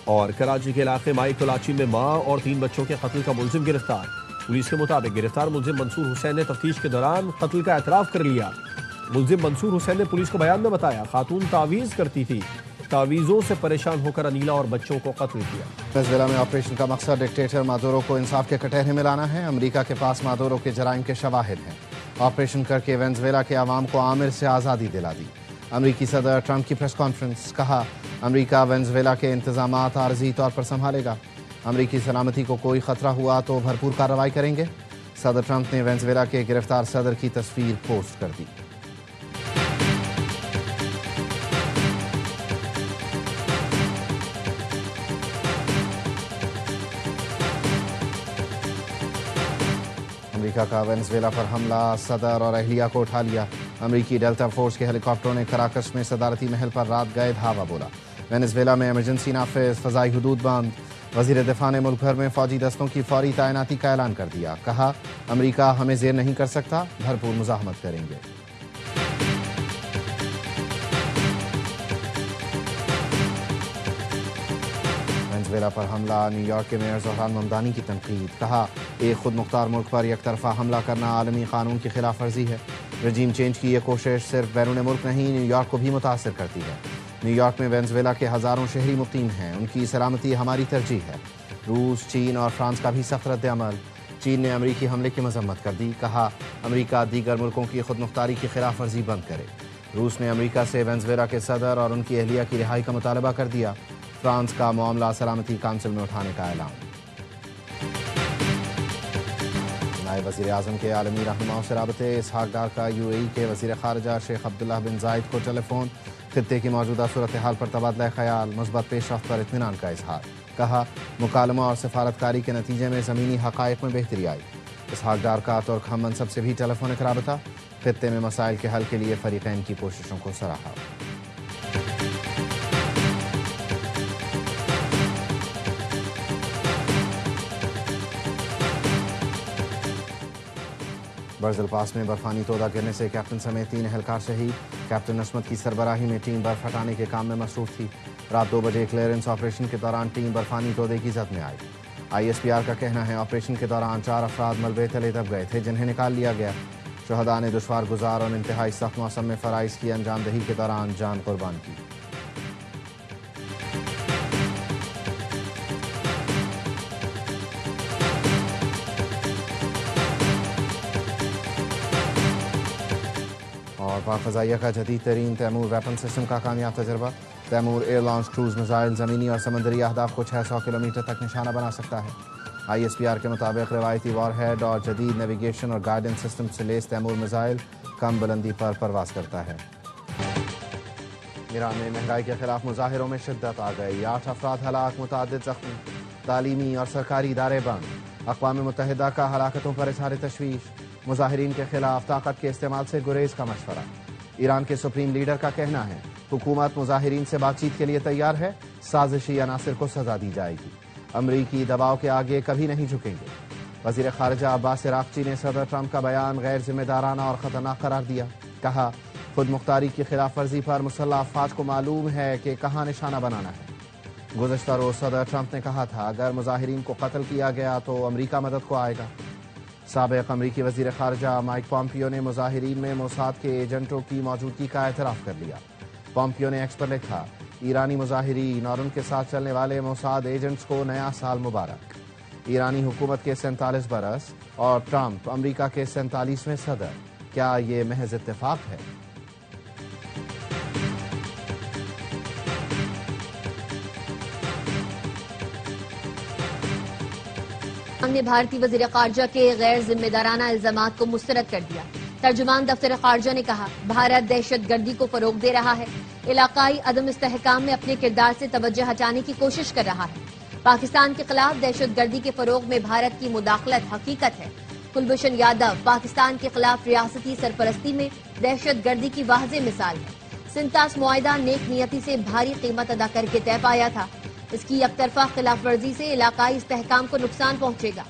اور کراچی کے علاقے مائی کلاچی میں ماں اور 3 بچوں کے قتل کا ملزم گرفتار۔ پولیس کے مطابق گرفتار ملزم منصور حسین نے تفتیش کے دوران قتل کا اعتراف کر لیا۔ ملزم منصور حسین نے پولیس کو بیان میں بتایا خاتون تعویذ کرتی تھی، تعویذوں سے پریشان ہو کر انیلا اور بچوں کو قتل کیا۔ وینزویلا میں آپریشن کا مقصد ڈکٹیٹر مادورو کو انصاف کے کٹہرے میں لانا ہے۔ امریکہ کے پاس مادورو کے جرائم کے شواہد ہیں۔ آپریشن کر کے وینزویلا کے عوام کو عامر سے آزادی دلا دی۔ امریکی صدر ٹرمپ کی پریس کانفرنس، کہا امریکہ وینزویلا کے انتظامات عارضی طور پر سنبھالے گا۔ امریکی سلامتی کو کوئی خطرہ ہوا تو بھرپور کارروائی کریں گے۔ صدر ٹرمپ نے وینزویلا کے گرفتار صدر کی تصویر پوسٹ کر دی۔ امریکہ کا وینزویلا پر حملہ، صدر اور اہلیہ کو اٹھا لیا۔ امریکی ڈیلٹا فورس کے ہیلی کاپٹروں نے کراکس میں صدارتی محل پر رات گئے دھاوا بولا۔ وینزویلا میں ایمرجنسی نافذ، فضائی حدود بند۔ وزیر دفاع نے ملک بھر میں فوجی دستوں کی فوری تعیناتی کا اعلان کر دیا۔ کہا امریکہ ہمیں زیر نہیں کر سکتا، بھرپور مزاحمت کریں گے۔ وینزویلا پر حملہ، نیو یارک کے میئر زہران ممدانی کی تنقید۔ کہا ایک خود مختار ملک پر یک طرفہ حملہ کرنا عالمی قانون کی خلاف ورزی ہے۔ رجیم چینج کی یہ کوشش صرف بیرون ملک نہیں، نیو یارک کو بھی متاثر کرتی ہے۔ نیو یارک میں وینزویلا کے ہزاروں شہری مقیم ہیں، ان کی سلامتی ہماری ترجیح ہے۔ روس، چین اور فرانس کا بھی سخت رد عمل۔ چین نے امریکی حملے کی مذمت کر دی۔ کہا امریکہ دیگر ملکوں کی خود مختاری کی خلاف ورزی بند کرے۔ روس نے امریکہ سے وینزویلا کے صدر اور ان کی اہلیہ کی رہائی کا مطالبہ کر دیا۔ فرانس کا معاملہ سلامتی کونسل میں اٹھانے کا اعلان۔ نائب وزیر اعظم کے عالمی رہنماؤں سے رابطے، اسحاق ڈار کا یو اے ای کے وزیر خارجہ شیخ عبداللہ بن زائد کو ٹیلی فون۔ خطے کی موجودہ صورتحال پر تبادلہ خیال، مثبت پیش رفت پر اطمینان کا اظہار۔ کہا مکالمہ اور سفارتکاری کے نتیجے میں زمینی حقائق میں بہتری آئی۔ اسحاق ڈار کا ترک ہم منصب سے بھی ٹیلی فونک رابطہ، خطے میں مسائل کے حل کے لیے فریقین کی کوششوں کو سراہا۔ برزل پاس میں برفانی تودہ گرنے سے کیپٹن سمیت 3 اہلکار شہید۔ کیپٹن نسمت کی سربراہی میں ٹیم برف ہٹانے کے کام میں مصروف تھی۔ رات 2 بجے کلیئرنس آپریشن کے دوران ٹیم برفانی تودے کی زد میں آئی۔ آئی ایس پی آر کا کہنا ہے آپریشن کے دوران 4 افراد ملبے تلے دب گئے تھے جنہیں نکال لیا گیا۔ شہداء نے دشوار گزار اور انتہائی سخت موسم میں فرائض کی انجام دہی کے دوران جان قربان کی۔ اور پاک فضائیہ کا جدید ترین تیمور ویپن سسٹم کا کامیاب تجربہ۔ Taimur air launch cruise missile زمینی اور سمندری اہداف کو 600 کلومیٹر تک نشانہ بنا سکتا ہے۔ آئی ایس پی آر کے مطابق روایتی وار ہیڈ اور جدید نیویگیشن اور گائیڈنس سسٹم سے لیس تیمور میزائل کم بلندی پر پرواز کرتا ہے۔ ایران میں مہنگائی کے خلاف مظاہروں میں شدت آ گئی، 8 افراد ہلاک، متعدد زخمی، تعلیمی اور سرکاری ادارے بند۔ اقوام متحدہ کا ہلاکتوں پر اظہار تشویش، مظاہرین کے خلاف طاقت کے استعمال سے گریز کا مشورہ۔ ایران کے سپریم لیڈر کا کہنا ہے حکومت مظاہرین سے بات چیت کے لیے تیار ہے، سازشی عناصر کو سزا دی جائے گی، امریکی دباؤ کے آگے کبھی نہیں جھکیں گے۔ وزیر خارجہ عباس عراقچی نے صدر ٹرمپ کا بیان غیر ذمہ دارانہ اور خطرناک قرار دیا۔ کہا خود مختاری کی خلاف ورزی پر مسلح افواج کو معلوم ہے کہ کہاں نشانہ بنانا ہے۔ گزشتہ روز صدر ٹرمپ نے کہا تھا اگر مظاہرین کو قتل کیا گیا تو امریکہ مدد کو آئے گا۔ سابق امریکی وزیر خارجہ مائک پومپیو نے مظاہرین میں موساد کے ایجنٹوں کی موجودگی کا اعتراف کر لیا۔ پومپیو نے ایکس پر لکھا ایرانی مظاہرین اور ان کے ساتھ چلنے والے موساد ایجنٹس کو نیا سال مبارک۔ ایرانی حکومت کے 47 برس اور ٹرمپ امریکہ کے 47ویں صدر، کیا یہ محض اتفاق ہے؟ نے بھارتی وزیر خارجہ کے غیر ذمہ دارانہ الزامات کو مسترد کر دیا۔ ترجمان دفتر خارجہ نے کہا بھارت دہشت گردی کو فروغ دے رہا ہے، علاقائی عدم استحکام میں اپنے کردار سے توجہ ہٹانے کی کوشش کر رہا ہے۔ پاکستان کے خلاف دہشت گردی کے فروغ میں بھارت کی مداخلت حقیقت ہے۔ کلبھوشن یادو پاکستان کے خلاف ریاستی سرپرستی میں دہشت گردی کی واضح مثال ہے۔ سنتاس معاہدہ نیک نیتی سے بھاری قیمت ادا کر کے طے پایا تھا، اس کی یک طرفہ خلاف ورزی سے علاقائی استحکام کو نقصان پہنچے گا۔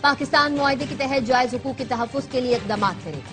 پاکستان معاہدے کے تحت جائز حقوق کے تحفظ کے لیے اقدامات کرے گا۔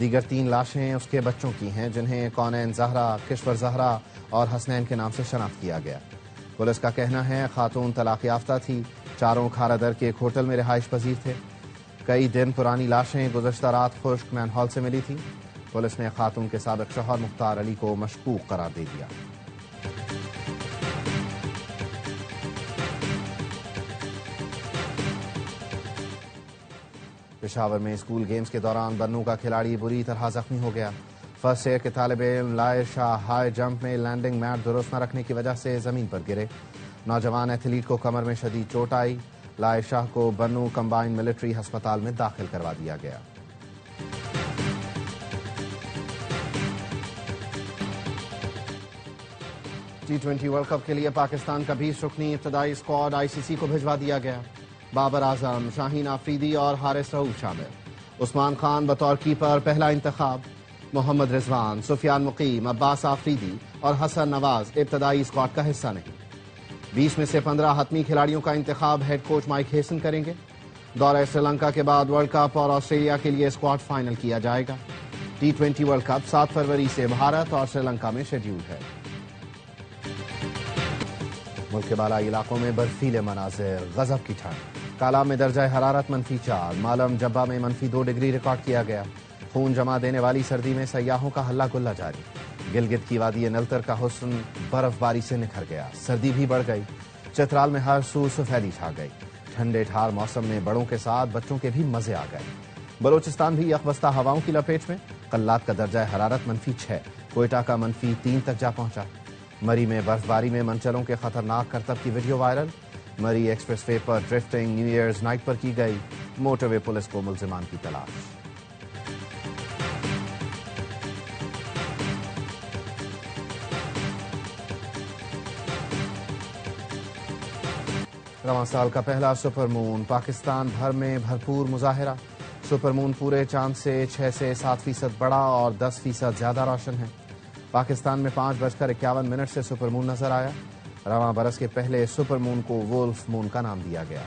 دیگر 3 لاشیں اس کے بچوں کی ہیں جنہیں کونین زہرا، کشور زہرا اور حسنین کے نام سے شناخت کیا گیا۔ پولیس کا کہنا ہے خاتون طلاق یافتہ تھی، چاروں کھارا در کے ایک ہوٹل میں رہائش پذیر تھے۔ کئی دن پرانی لاشیں گزشتہ رات خشک مین ہال سے ملی تھی۔ پولیس نے خاتون کے سابق شوہر مختار علی کو مشکوک قرار دے دیا۔ پشاور میں اسکول گیمز کے دوران بنوں کا کھلاڑی بری طرح زخمی ہو گیا۔ فرسٹ ایئر کے طالب علم لائر شاہ ہائی جمپ میں لینڈنگ میٹ درست نہ رکھنے کی وجہ سے زمین پر گرے۔ نوجوان ایتھلیٹ کو کمر میں شدید چوٹ آئی۔ لائر شاہ کو بنوں کمبائنڈ ملٹری ہسپتال میں داخل کروا دیا گیا۔ T20 ورلڈ کپ کے لیے پاکستان کا 20 رکنی ابتدائی اسکواڈ ICC کو بھجوا دیا گیا۔ بابر اعظم، شاہین آفریدی اور حارث رؤوف شامل۔ عثمان خان بطور کیپر پہلا انتخاب۔ محمد رضوان، سفیان مقیم، عباس آفریدی اور حسن نواز ابتدائی اسکواڈ کا حصہ نہیں۔ 20 میں سے 15 حتمی کھلاڑیوں کا انتخاب ہیڈ کوچ مائک ہیسن کریں گے۔ دورہ سری لنکا کے بعد ورلڈ کپ اور آسٹریلیا کے لیے اسکواڈ فائنل کیا جائے گا۔ T20 ورلڈ کپ 7 فروری سے بھارت اور سری لنکا میں شیڈیول ہے۔ ملک کے بالائی علاقوں میں برفیلے مناظر، غضب کی ٹھنڈ۔ کالا میں درجہ حرارت -4، مالم جبہ میں -2 ڈگری ریکارڈ کیا گیا۔ خون جما دینے والی سردی میں سیاحوں کا ہلہ گلہ جاری۔ گلگت کی وادی نلتر کا حسن برف باری سے نکھر گیا، سردی بھی بڑھ گئی۔ چترال میں ہر سو سفیدی چھا گئی۔ ٹھنڈے ٹھار موسم میں بڑوں کے ساتھ بچوں کے بھی مزے آ گئے۔ بلوچستان بھی یخبستہ ہواؤں کی لپیٹ میں۔ قلات کا درجہ حرارت -6، کوئٹہ کا -3 تک جا پہنچا۔ مری میں برف باری میں منچلوں کے خطرناک کرتب کی ویڈیو وائرل۔ مری ایکسپریس وے پر ڈرفٹنگ نیو ایئرز نائٹ پر کی گئی۔ موٹر وے پولیس کو ملزمان کی تلاش۔ رواں سال کا پہلا سپر مون، پاکستان بھر میں بھرپور مظاہرہ۔ سپر مون پورے چاند سے 6 سے 7% بڑا اور 10% زیادہ روشن ہے۔ پاکستان میں 5:51 سے سپر مون نظر آیا۔ رواں برس کے پہلے سپر مون کو وولف مون کا نام دیا گیا۔